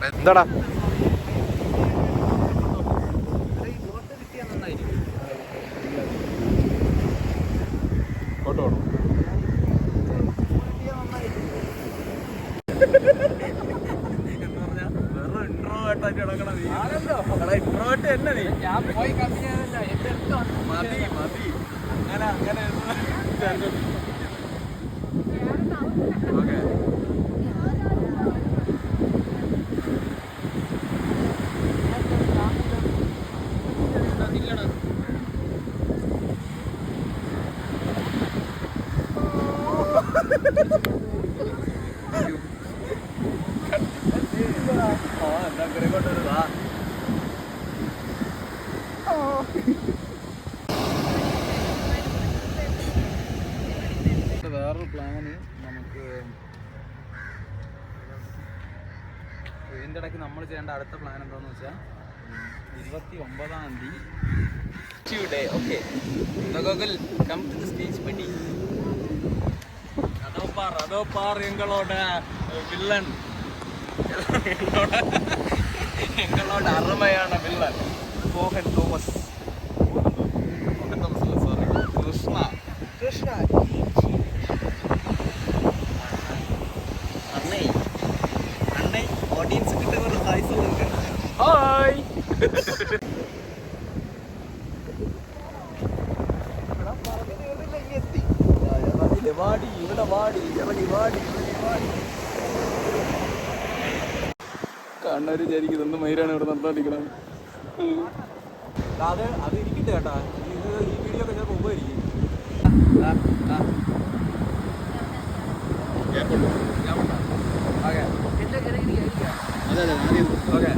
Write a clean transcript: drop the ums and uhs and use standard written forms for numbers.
എന്താടാ ഫോട്ടോ ഞാൻ പോയി കമ്പനിയല്ല മതി മതി അങ്ങനെ അങ്ങനെ ഓക്കെ വേറൊരു പ്ലാന് നമുക്ക് ഇതിൻ്റെ ഇടയ്ക്ക് നമ്മൾ ചെയ്യേണ്ട അടുത്ത പ്ലാൻ എന്താണെന്ന് വെച്ചാൽ 29-ാം തീയതി okay come to the stage പറ്റി അതോ പാർ എങ്ങളോട് വില്ലൻ എങ്ങളോട് അറുമയാണ് വില്ലൻ മോഹൻ തോമസ് സോറി കൃഷ്ണ அன்னை ஆடியன்ஸ் கிட்ட ஒரு ஹாய் சொல்லுங்க ஹாய் വാടി ഇവിടെ വാടി ഇറങ്ങി വാടി കണ്ണൂര് വിചാരിക്കും ഇതൊന്നും മയിലാണ് ഇവിടെ നട്ടോണ്ടിരിക്കണം അത് ഇരിക്കട്ടെ കേട്ടാ ഇത് ഈ വീഡിയോ ഒക്കെ ചിലപ്പോൾ ഉപകരിക്കും അതെ അതെ ഓക്കെ